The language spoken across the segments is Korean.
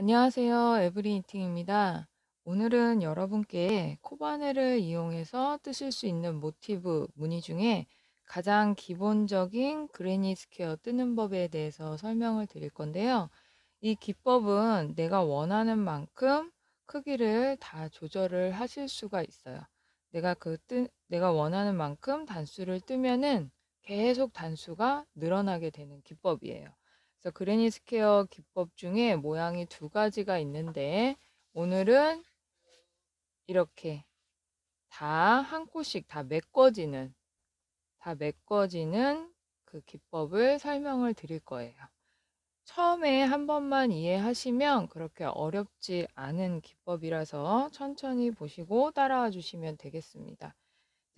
안녕하세요. 에브리니팅입니다. 오늘은 여러분께 코바늘을 이용해서 뜨실 수 있는 모티브 무늬 중에 가장 기본적인 그레니 스퀘어 뜨는 법에 대해서 설명을 드릴 건데요. 이 기법은 내가 원하는 만큼 크기를 다 조절을 하실 수가 있어요. 내가 원하는 만큼 단수를 뜨면은 계속 단수가 늘어나게 되는 기법이에요. 그래서 그레니 스퀘어 기법 중에 모양이 두 가지가 있는데 오늘은 이렇게 다 한 코씩 다 메꿔지는 그 기법을 설명을 드릴 거예요. 처음에 한 번만 이해하시면 그렇게 어렵지 않은 기법이라서 천천히 보시고 따라와 주시면 되겠습니다.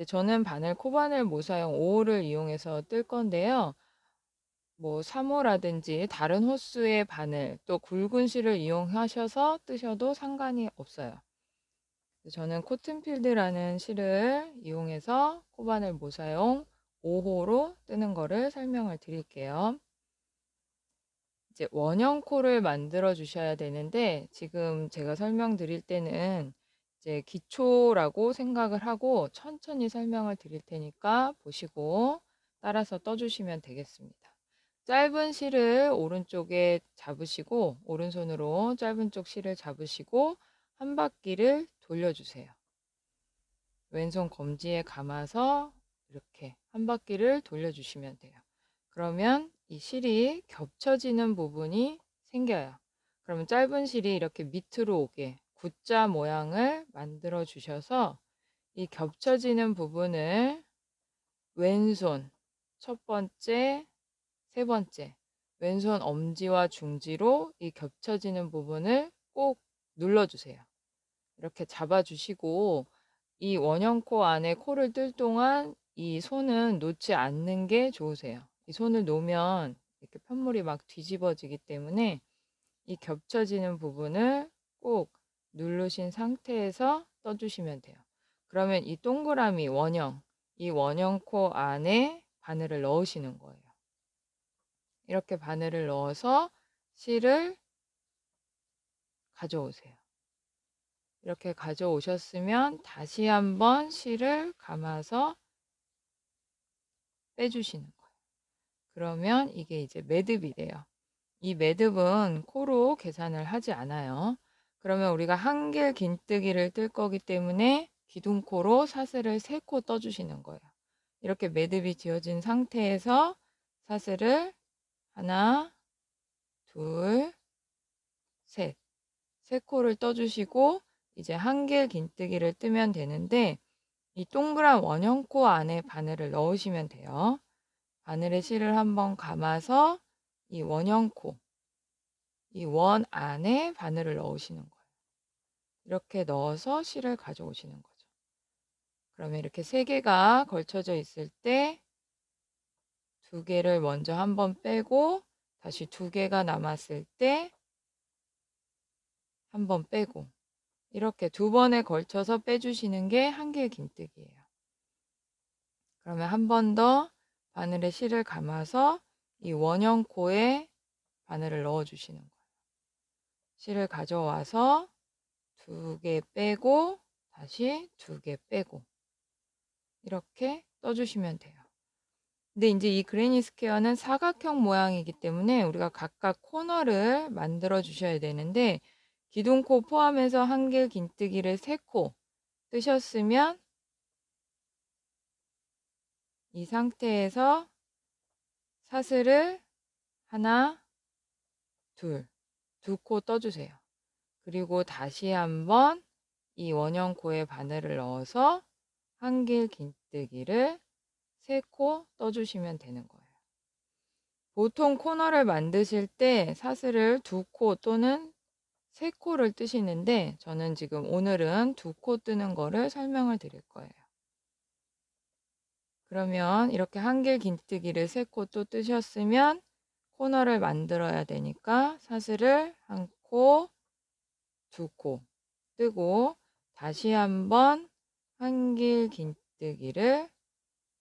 저는 바늘 코바늘 모사용 5호를 이용해서 뜰 건데요. 뭐 3호라든지 다른 호수의 바늘 또 굵은 실을 이용하셔서 뜨셔도 상관이 없어요. 저는 코튼필드라는 실을 이용해서 코바늘 모사용 5호로 뜨는 거를 설명을 드릴게요. 이제 원형 코를 만들어 주셔야 되는데 지금 제가 설명드릴 때는 이제 기초라고 생각을 하고 천천히 설명을 드릴 테니까 보시고 따라서 떠주시면 되겠습니다. 짧은 실을 오른쪽에 잡으시고 오른손으로 짧은 쪽 실을 잡으시고 한 바퀴를 돌려주세요. 왼손 검지에 감아서 이렇게 한 바퀴를 돌려주시면 돼요. 그러면 이 실이 겹쳐지는 부분이 생겨요. 그러면 짧은 실이 이렇게 밑으로 오게 V자 모양을 만들어 주셔서 이 겹쳐지는 부분을 왼손 첫 번째, 세 번째 왼손 엄지와 중지로 이 겹쳐지는 부분을 꼭 눌러주세요. 이렇게 잡아주시고 이 원형 코 안에 코를 뜰 동안 이 손은 놓지 않는 게 좋으세요. 이 손을 놓으면 이렇게 편물이 막 뒤집어지기 때문에 이 겹쳐지는 부분을 꼭 누르신 상태에서 떠주시면 돼요. 그러면 이 동그라미 원형, 이 원형 코 안에 바늘을 넣으시는 거예요. 이렇게 바늘을 넣어서 실을 가져오세요. 이렇게 가져오셨으면 다시 한번 실을 감아서 빼주시는 거예요. 그러면 이게 이제 매듭이 돼요. 이 매듭은 코로 계산을 하지 않아요. 그러면 우리가 한길 긴뜨기를 뜰 거기 때문에 기둥코로 사슬을 3코 떠주시는 거예요. 이렇게 매듭이 지어진 상태에서 사슬을 하나, 둘, 셋, 3코를 떠주시고 이제 한길 긴뜨기를 뜨면 되는데 이 동그란 원형코 안에 바늘을 넣으시면 돼요. 바늘에 실을 한번 감아서 이 원형코, 이 원 안에 바늘을 넣으시는 거예요. 이렇게 넣어서 실을 가져오시는 거죠. 그러면 이렇게 3개가 걸쳐져 있을 때 2개를 먼저 한번 빼고 다시 2개가 남았을 때 한번 빼고 이렇게 2번에 걸쳐서 빼주시는 게 한길 긴뜨기예요. 그러면 한 번 더 바늘에 실을 감아서 이 원형 코에 바늘을 넣어 주시는 거예요. 실을 가져와서 2개 빼고 다시 2개 빼고 이렇게 떠주시면 돼요. 근데 이제 이 그레니 스퀘어는 사각형 모양이기 때문에 우리가 각각 코너를 만들어 주셔야 되는데 기둥코 포함해서 한길 긴뜨기를 3코 뜨셨으면 이 상태에서 사슬을 하나, 둘, 2코 떠주세요. 그리고 다시 한번 이 원형 코에 바늘을 넣어서 한길 긴뜨기를 3코 떠주시면 되는 거예요. 보통 코너를 만드실 때 사슬을 2코 또는 3코를 뜨시는데 저는 지금 오늘은 2코 뜨는 거를 설명을 드릴 거예요. 그러면 이렇게 한길 긴뜨기를 3코 또 뜨셨으면 코너를 만들어야 되니까 사슬을 1코, 2코 뜨고 다시 한번 한길 긴뜨기를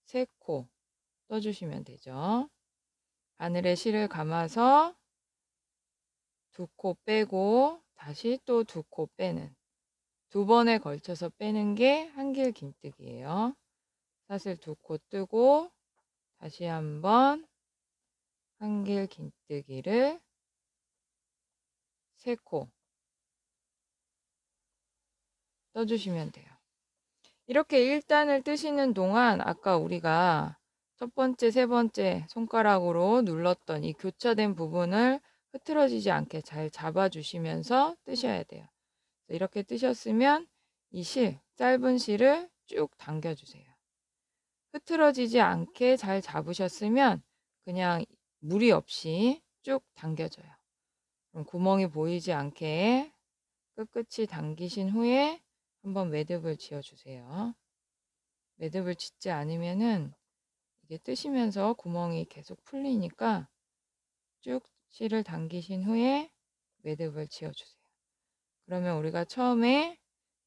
3코 떠주시면 되죠. 바늘에 실을 감아서 두 코 빼고 다시 또 두 코 빼는, 두 번에 걸쳐서 빼는 게 한길 긴뜨기예요. 사슬 두 코 뜨고 다시 한번 한길 긴뜨기를 3코 떠주시면 돼요. 이렇게 1단을 뜨시는 동안 아까 우리가 첫 번째, 세 번째 손가락으로 눌렀던 이 교차된 부분을 흐트러지지 않게 잘 잡아주시면서 뜨셔야 돼요. 이렇게 뜨셨으면 이 짧은 실을 쭉 당겨주세요. 흐트러지지 않게 잘 잡으셨으면 그냥 무리 없이 쭉 당겨줘요. 그럼 구멍이 보이지 않게 끝끝이 당기신 후에 한번 매듭을 지어주세요. 매듭을 짓지 않으면은 이게 뜨시면서 구멍이 계속 풀리니까 쭉 실을 당기신 후에 매듭을 지어주세요. 그러면 우리가 처음에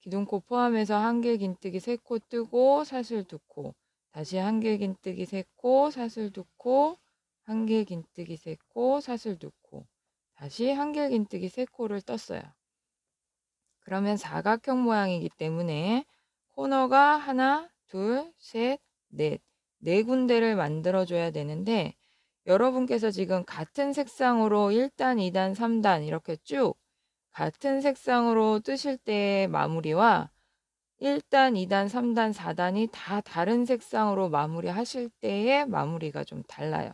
기둥코 포함해서 한길 긴뜨기 3코 뜨고 사슬 2코, 다시 한길 긴뜨기 3코, 사슬 2코, 한길 긴뜨기 3코, 사슬 2코, 다시 한길 긴뜨기 3코를 떴어요. 그러면 사각형 모양이기 때문에 코너가 하나, 둘, 셋, 넷, 4군데를 만들어줘야 되는데 여러분께서 지금 같은 색상으로 1단, 2단, 3단 이렇게 쭉 같은 색상으로 뜨실 때의 마무리와 1단, 2단, 3단, 4단이 다 다른 색상으로 마무리 하실 때의 마무리가 좀 달라요.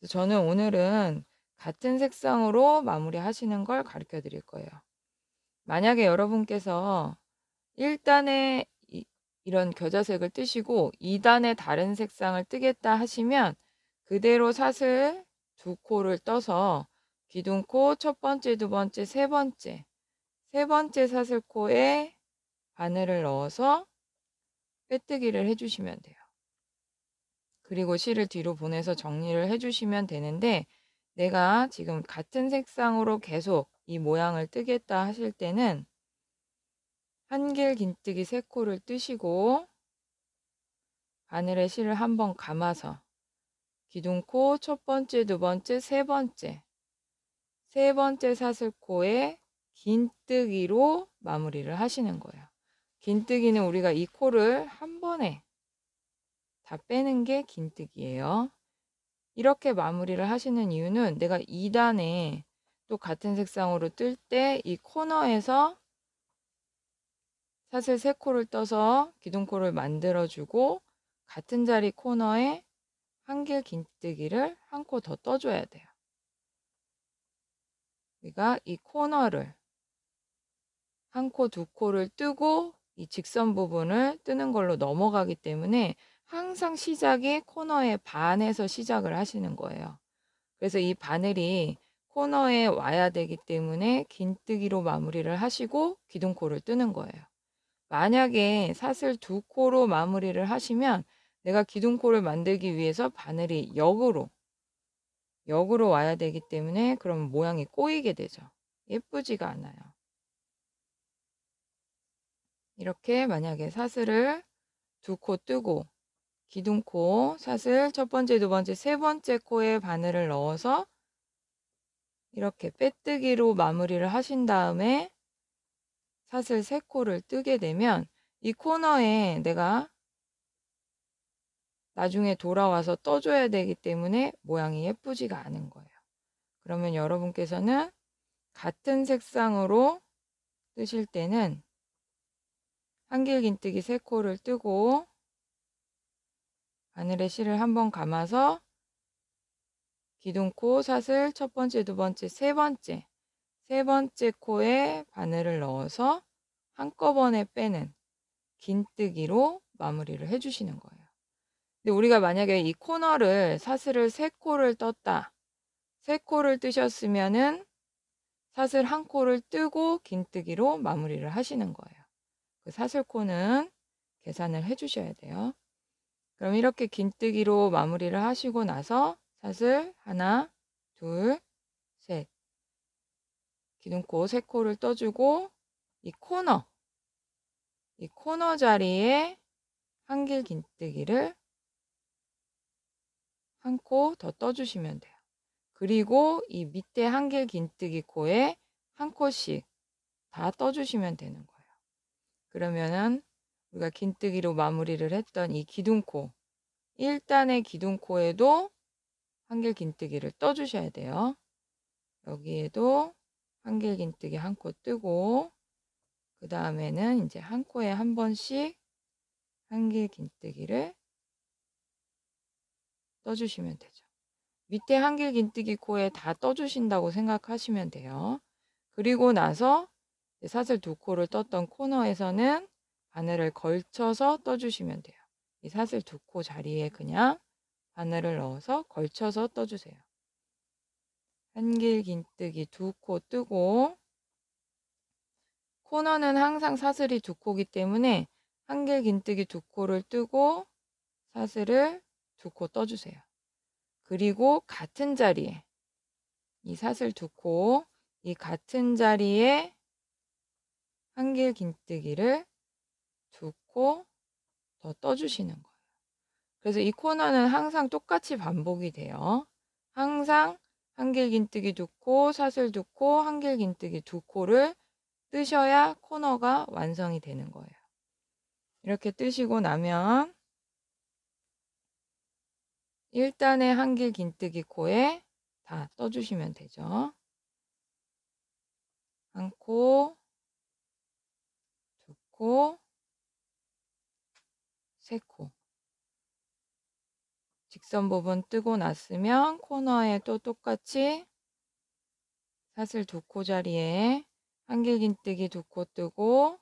저는 오늘은 같은 색상으로 마무리 하시는 걸 가르쳐 드릴 거예요. 만약에 여러분께서 1단에 이런 겨자색을 뜨시고 2단에 다른 색상을 뜨겠다 하시면 그대로 사슬 2코를 떠서 기둥코 첫 번째, 두 번째, 세 번째 사슬코에 바늘을 넣어서 빼뜨기를 해주시면 돼요. 그리고 실을 뒤로 보내서 정리를 해주시면 되는데 내가 지금 같은 색상으로 계속 이 모양을 뜨겠다 하실 때는 한길 긴뜨기 3코를 뜨시고 바늘에 실을 한번 감아서 기둥코 첫 번째, 두 번째, 세 번째 사슬코에 긴뜨기로 마무리를 하시는 거예요. 긴뜨기는 우리가 이 코를 한 번에 다 빼는 게 긴뜨기예요. 이렇게 마무리를 하시는 이유는 내가 2단에 또 같은 색상으로 뜰 때 이 코너에서 사슬 3코를 떠서 기둥코를 만들어주고 같은 자리 코너에 한길 긴뜨기를 한 코 더 떠줘야 돼요. 우리가 이 코너를 한 코, 두 코를 뜨고 이 직선 부분을 뜨는 걸로 넘어가기 때문에 항상 시작이 코너의 반에서 시작을 하시는 거예요. 그래서 이 바늘이 코너에 와야 되기 때문에 긴뜨기로 마무리를 하시고 기둥코를 뜨는 거예요. 만약에 사슬 2코로 마무리를 하시면 내가 기둥코를 만들기 위해서 바늘이 역으로 와야 되기 때문에 그럼 모양이 꼬이게 되죠. 예쁘지가 않아요. 이렇게 만약에 사슬을 2코 뜨고 기둥코 사슬 첫 번째, 두 번째, 세 번째 코에 바늘을 넣어서 이렇게 빼뜨기로 마무리를 하신 다음에 사슬 3코를 뜨게 되면 이 코너에 내가 나중에 돌아와서 떠줘야 되기 때문에 모양이 예쁘지가 않은 거예요. 그러면 여러분께서는 같은 색상으로 뜨실 때는 한길 긴뜨기 3코를 뜨고 바늘에 실을 한번 감아서 기둥코 사슬 첫 번째, 두 번째, 세 번째 코에 바늘을 넣어서 한꺼번에 빼는 긴뜨기로 마무리를 해주시는 거예요. 근데 우리가 만약에 이 코너를 사슬을 3코를 떴다. 3코를 뜨셨으면은 사슬 1코를 뜨고 긴뜨기로 마무리를 하시는 거예요. 그 사슬코는 계산을 해주셔야 돼요. 그럼 이렇게 긴뜨기로 마무리를 하시고 나서 사슬 하나, 둘, 셋 기둥코 3코를 떠주고 이 코너 자리에 한길 긴뜨기를 한 코 더 떠주시면 돼요. 그리고 이 밑에 한길 긴뜨기 코에 한 코씩 다 떠주시면 되는 거예요. 그러면은 우리가 긴뜨기로 마무리를 했던 이 기둥코, 1단의 기둥코에도 한길 긴뜨기를 떠주셔야 돼요. 여기에도 한길 긴뜨기 한 코 뜨고, 그 다음에는 이제 한 코에 한 번씩 한길 긴뜨기를 떠주시면 되죠. 밑에 한길 긴뜨기 코에 다 떠주신다고 생각하시면 돼요. 그리고 나서 사슬 2코를 떴던 코너에서는 바늘을 걸쳐서 떠주시면 돼요. 이 사슬 2코 자리에 그냥 바늘을 넣어서 걸쳐서 떠주세요. 한길 긴뜨기 2코 뜨고, 코너는 항상 사슬이 2코이기 때문에 한길 긴뜨기 2코를 뜨고 사슬을 2코 떠주세요. 그리고 같은 자리에 이 사슬 2코, 이 같은 자리에 한길 긴뜨기를 2코 더 떠주시는 거예요. 그래서 이 코너는 항상 똑같이 반복이 돼요. 항상 한길 긴뜨기 2코, 사슬 2코, 한길 긴뜨기 2코를 뜨셔야 코너가 완성이 되는 거예요. 이렇게 뜨시고 나면 1단의 한길 긴뜨기 코에 다 떠주시면 되죠. 한 코, 2코, 3코. 직선 부분 뜨고 났으면 코너에 또 똑같이 사슬 2코 자리에 한길 긴뜨기 2코 뜨고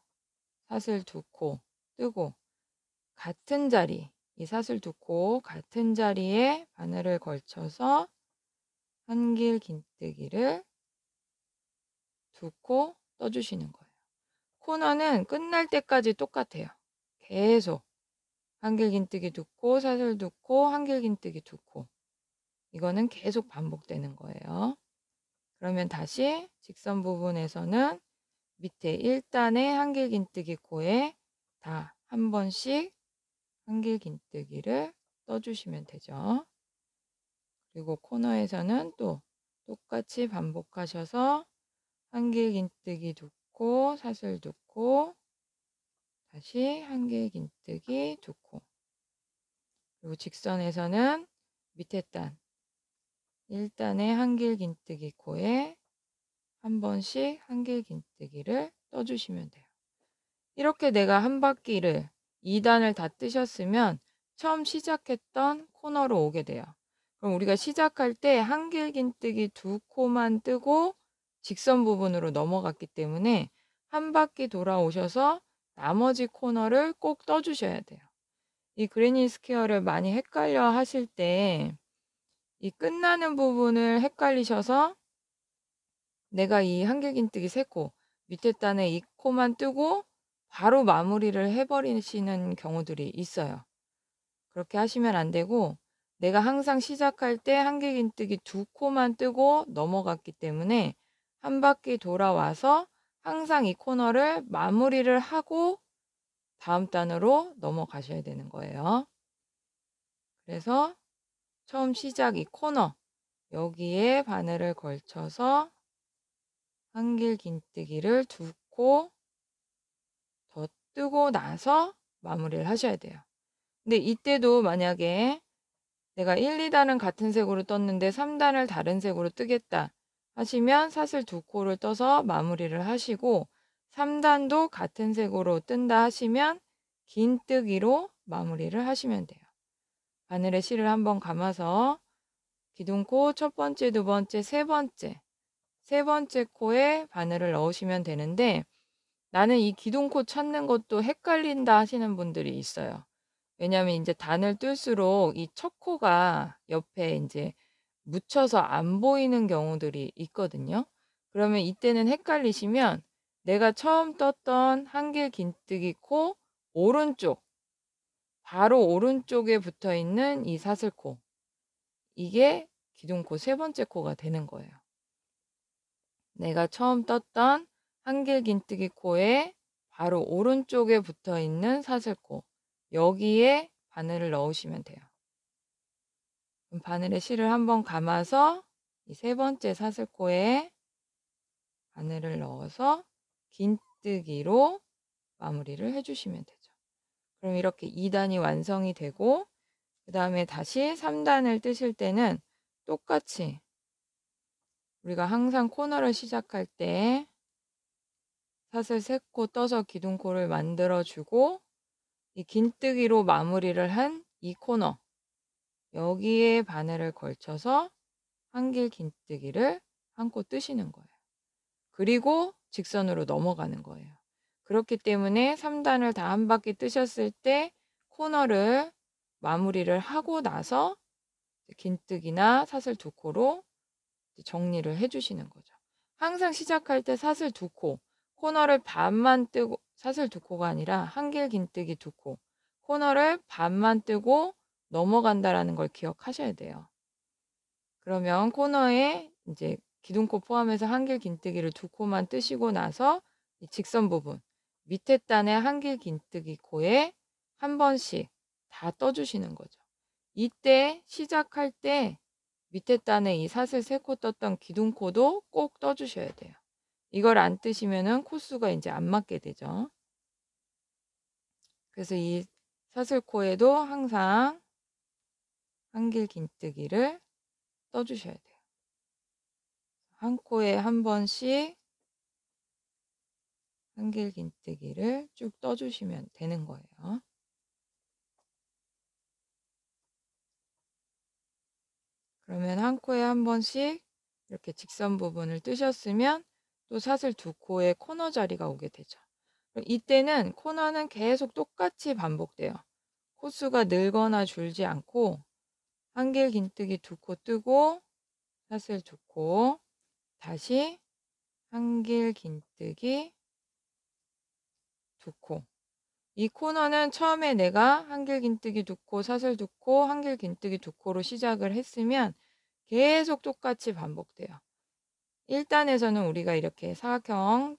사슬 2코 뜨고, 같은 자리, 이 사슬 2코 같은 자리에 바늘을 걸쳐서 한길 긴뜨기를 2코 떠주시는 거예요. 코너는 끝날 때까지 똑같아요. 계속 한길 긴뜨기 2코, 사슬 2코, 한길 긴뜨기 2코. 이거는 계속 반복되는 거예요. 그러면 다시 직선 부분에서는 밑에 1단의 한길 긴뜨기 코에 다 한 번씩 한길 긴뜨기를 떠주시면 되죠. 그리고 코너에서는 또 똑같이 반복하셔서 한길 긴뜨기 2코, 사슬 2코, 다시 한길 긴뜨기 2코. 그리고 직선에서는 밑에 단 1단의 한길 긴뜨기 코에 한 번씩 한길 긴뜨기를 떠주시면 돼요. 이렇게 내가 한 바퀴를 2단을 다 뜨셨으면 처음 시작했던 코너로 오게 돼요. 그럼 우리가 시작할 때 한길 긴뜨기 2코만 뜨고 직선 부분으로 넘어갔기 때문에 한 바퀴 돌아오셔서 나머지 코너를 꼭 떠주셔야 돼요. 이 그레니 스퀘어를 많이 헷갈려 하실 때 이 끝나는 부분을 헷갈리셔서 내가 이 한길 긴뜨기 3코, 밑에 단에 이 코만 뜨고 바로 마무리를 해버리시는 경우들이 있어요. 그렇게 하시면 안 되고, 내가 항상 시작할 때 한길 긴뜨기 2코만 뜨고 넘어갔기 때문에 한 바퀴 돌아와서 항상 이 코너를 마무리를 하고 다음 단으로 넘어가셔야 되는 거예요. 그래서 처음 시작 이 코너, 여기에 바늘을 걸쳐서 한길 긴뜨기를 2코 더 뜨고 나서 마무리를 하셔야 돼요. 근데 이때도 만약에 내가 1, 2단은 같은 색으로 떴는데 3단을 다른 색으로 뜨겠다 하시면 사슬 2코를 떠서 마무리를 하시고, 3단도 같은 색으로 뜬다 하시면 긴뜨기로 마무리를 하시면 돼요. 바늘에 실을 한번 감아서 기둥코 첫 번째, 두 번째, 세 번째 코에 바늘을 넣으시면 되는데, 나는 이 기둥코 찾는 것도 헷갈린다 하시는 분들이 있어요. 왜냐면 이제 단을 뜰수록 이 첫 코가 옆에 이제 묻혀서 안 보이는 경우들이 있거든요. 그러면 이때는 헷갈리시면 내가 처음 떴던 한길 긴뜨기 코 오른쪽, 바로 오른쪽에 붙어 있는 이 사슬코, 이게 기둥코 3번째 코가 되는 거예요. 내가 처음 떴던 한길 긴뜨기 코에 바로 오른쪽에 붙어 있는 사슬코, 여기에 바늘을 넣으시면 돼요. 그럼 바늘에 실을 한번 감아서 이 세 번째 사슬코에 바늘을 넣어서 긴뜨기로 마무리를 해주시면 되죠. 그럼 이렇게 2단이 완성이 되고, 그 다음에 다시 3단을 뜨실 때는 똑같이 우리가 항상 코너를 시작할 때 사슬 3코 떠서 기둥코를 만들어주고, 이 긴뜨기로 마무리를 한 이 코너, 여기에 바늘을 걸쳐서 한길 긴뜨기를 한 코 뜨시는 거예요. 그리고 직선으로 넘어가는 거예요. 그렇기 때문에 3단을 다 한 바퀴 뜨셨을 때 코너를 마무리를 하고 나서 긴뜨기나 사슬 2코로 정리를 해주시는 거죠. 항상 시작할 때 사슬 2코, 코너를 반만 뜨고, 사슬 2코가 아니라 한길 긴뜨기 2코, 코너를 반만 뜨고 넘어간다라는 걸 기억하셔야 돼요. 그러면 코너에 이제 기둥코 포함해서 한길 긴뜨기를 2코만 뜨시고 나서 이 직선 부분, 밑에 단의 한길 긴뜨기 코에 한 번씩 다 떠주시는 거죠. 이때 시작할 때 밑에 단에 이 사슬 3코 떴던 기둥코도 꼭 떠주셔야 돼요. 이걸 안 뜨시면은 코수가 이제 안 맞게 되죠. 그래서 이 사슬코에도 항상 한길 긴뜨기를 떠주셔야 돼요. 한 코에 한 번씩 한길 긴뜨기를 쭉 떠주시면 되는 거예요. 그러면 한 코에 한 번씩 이렇게 직선 부분을 뜨셨으면 또 사슬 2코의 코너 자리가 오게 되죠. 이때는 코너는 계속 똑같이 반복돼요. 코수가 늘거나 줄지 않고 한길 긴뜨기 2코 뜨고 사슬 2코, 다시 한길 긴뜨기 2코. 이 코너는 처음에 내가 한길 긴뜨기 2코, 사슬 2코, 한길 긴뜨기 2코로 시작을 했으면 계속 똑같이 반복돼요. 1단에서는 우리가 이렇게 사각형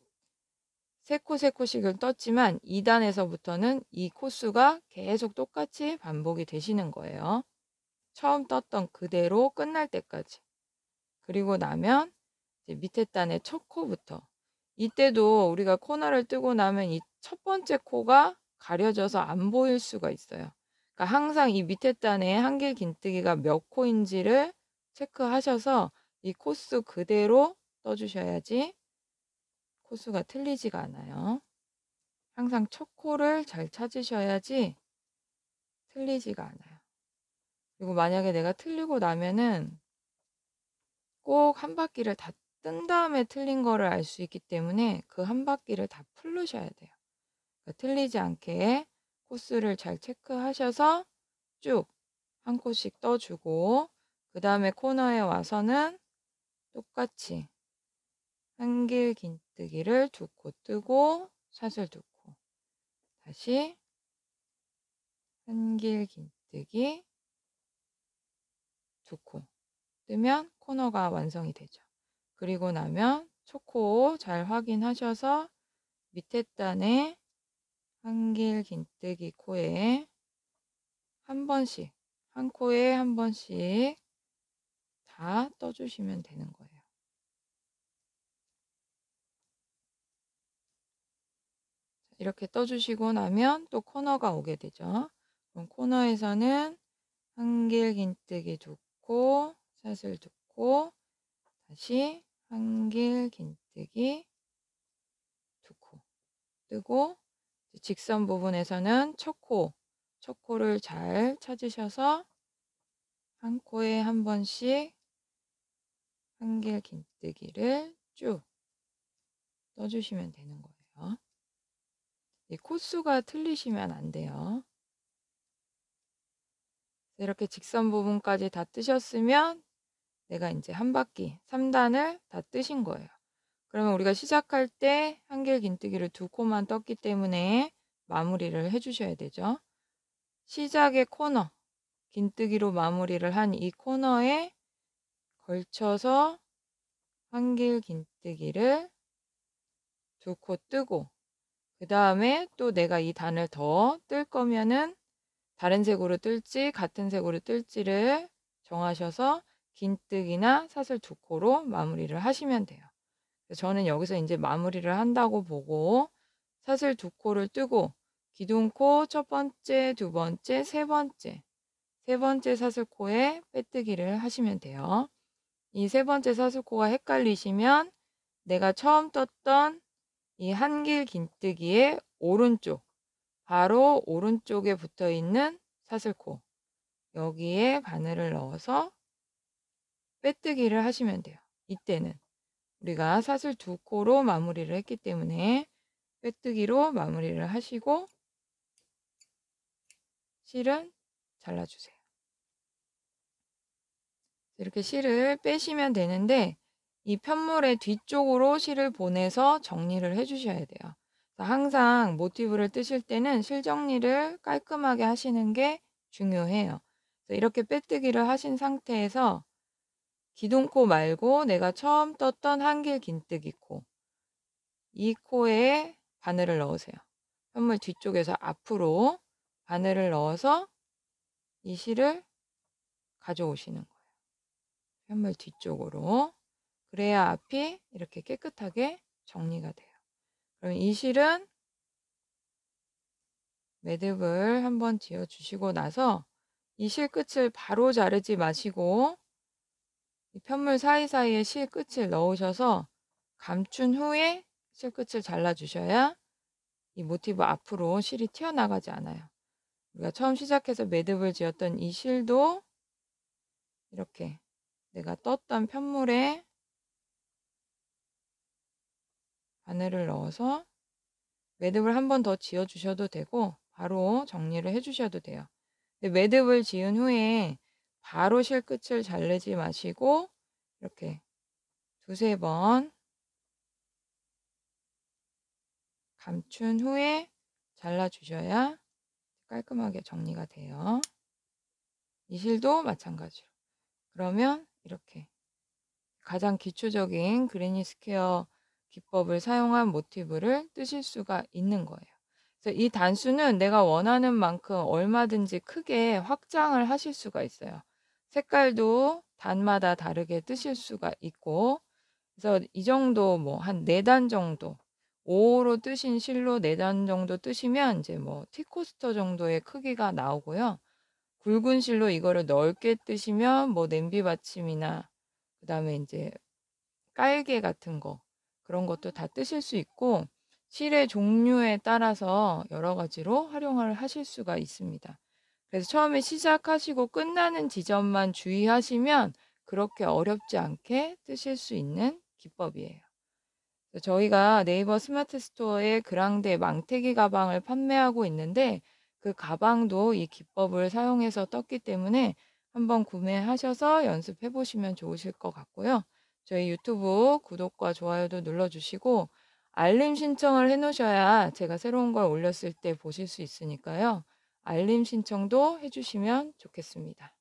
3코 3코씩을 떴지만 2단에서부터는 이 코수가 계속 똑같이 반복이 되시는 거예요. 처음 떴던 그대로 끝날 때까지. 그리고 나면 이제 밑에 단의 첫 코부터, 이때도 우리가 코너를 뜨고 나면 이 첫 번째 코가 가려져서 안 보일 수가 있어요. 그러니까 항상 이 밑에 단에 한길 긴뜨기가 몇 코인지를 체크하셔서 이 코수 그대로 떠주셔야지 코수가 틀리지가 않아요. 항상 첫 코를 잘 찾으셔야지 틀리지가 않아요. 그리고 만약에 내가 틀리고 나면은 꼭 한 바퀴를 다 뜬 다음에 틀린 거를 알 수 있기 때문에 그 한 바퀴를 다 풀르셔야 돼요. 그러니까 틀리지 않게 코스를 잘 체크하셔서 쭉 한 코씩 떠주고, 그 다음에 코너에 와서는 똑같이 한길 긴뜨기를 2코 뜨고 사슬 2코, 다시 한길 긴뜨기 2코 뜨면 코너가 완성이 되죠. 그리고 나면 초코 잘 확인하셔서 밑에 단에 한길 긴뜨기 코에 한 번씩, 한 코에 한 번씩 다 떠주시면 되는 거예요. 이렇게 떠주시고 나면 또 코너가 오게 되죠. 그럼 코너에서는 한길 긴뜨기 2코, 사슬 2코, 다시 한길 긴뜨기 2코 뜨고, 직선 부분에서는 첫 코를 잘 찾으셔서 한 코에 한 번씩 한길 긴뜨기를 쭉 떠주시면 되는 거예요. 이 코수가 틀리시면 안 돼요. 이렇게 직선 부분까지 다 뜨셨으면 내가 이제 한 바퀴 3단을 다 뜨신 거예요. 그러면 우리가 시작할 때 한길 긴뜨기를 2코만 떴기 때문에 마무리를 해주셔야 되죠. 시작의 코너, 긴뜨기로 마무리를 한 이 코너에 걸쳐서 한길 긴뜨기를 2코 뜨고, 그 다음에 또 내가 이 단을 더 뜰 거면은 다른 색으로 뜰지 같은 색으로 뜰지를 정하셔서 긴뜨기나 사슬 2코로 마무리를 하시면 돼요. 저는 여기서 이제 마무리를 한다고 보고 사슬 2코를 뜨고 기둥코 첫 번째, 두 번째, 세 번째 사슬코에 빼뜨기를 하시면 돼요. 이 세 번째 사슬코가 헷갈리시면 내가 처음 떴던 이 한길 긴뜨기의 오른쪽, 바로 오른쪽에 붙어 있는 사슬코, 여기에 바늘을 넣어서 빼뜨기를 하시면 돼요. 이때는 우리가 사슬 2코로 마무리를 했기 때문에 빼뜨기로 마무리를 하시고 실은 잘라주세요. 이렇게 실을 빼시면 되는데 이 편물의 뒤쪽으로 실을 보내서 정리를 해주셔야 돼요. 항상 모티브를 뜨실 때는 실 정리를 깔끔하게 하시는 게 중요해요. 이렇게 빼뜨기를 하신 상태에서 기둥코 말고 내가 처음 떴던 한길 긴뜨기 코, 이 코에 바늘을 넣으세요. 편물 뒤쪽에서 앞으로 바늘을 넣어서 이 실을 가져오시는 거예요. 편물 뒤쪽으로. 그래야 앞이 이렇게 깨끗하게 정리가 돼요. 그럼 이 실은 매듭을 한번 지어 주시고 나서 이 실 끝을 바로 자르지 마시고 이 편물 사이사이에 실 끝을 넣으셔서 감춘 후에 실 끝을 잘라 주셔야 이 모티브 앞으로 실이 튀어나가지 않아요. 우리가 처음 시작해서 매듭을 지었던 이 실도 이렇게 내가 떴던 편물에 바늘을 넣어서 매듭을 한 번 더 지어 주셔도 되고 바로 정리를 해 주셔도 돼요. 매듭을 지은 후에 바로 실 끝을 자르지 마시고 이렇게 두세 번 감춘 후에 잘라 주셔야 깔끔하게 정리가 돼요. 이 실도 마찬가지로. 그러면 이렇게 가장 기초적인 그래니 스퀘어 기법을 사용한 모티브를 뜨실 수가 있는 거예요. 그래서 이 단수는 내가 원하는 만큼 얼마든지 크게 확장을 하실 수가 있어요. 색깔도 단마다 다르게 뜨실 수가 있고, 그래서 이 정도 뭐 한 4단 정도, 5호로 뜨신 실로 4단 정도 뜨시면 이제 뭐 티코스터 정도의 크기가 나오고요. 굵은 실로 이거를 넓게 뜨시면 뭐 냄비 받침이나 그다음에 이제 깔개 같은 거, 그런 것도 다 뜨실 수 있고 실의 종류에 따라서 여러 가지로 활용을 하실 수가 있습니다. 그래서 처음에 시작하시고 끝나는 지점만 주의하시면 그렇게 어렵지 않게 뜨실 수 있는 기법이에요. 저희가 네이버 스마트 스토어에 그랑데 망태기 가방을 판매하고 있는데 그 가방도 이 기법을 사용해서 떴기 때문에 한번 구매하셔서 연습해 보시면 좋으실 것 같고요. 저희 유튜브 구독과 좋아요도 눌러주시고 알림 신청을 해 놓으셔야 제가 새로운 걸 올렸을 때 보실 수 있으니까요. 알림 신청도 해주시면 좋겠습니다.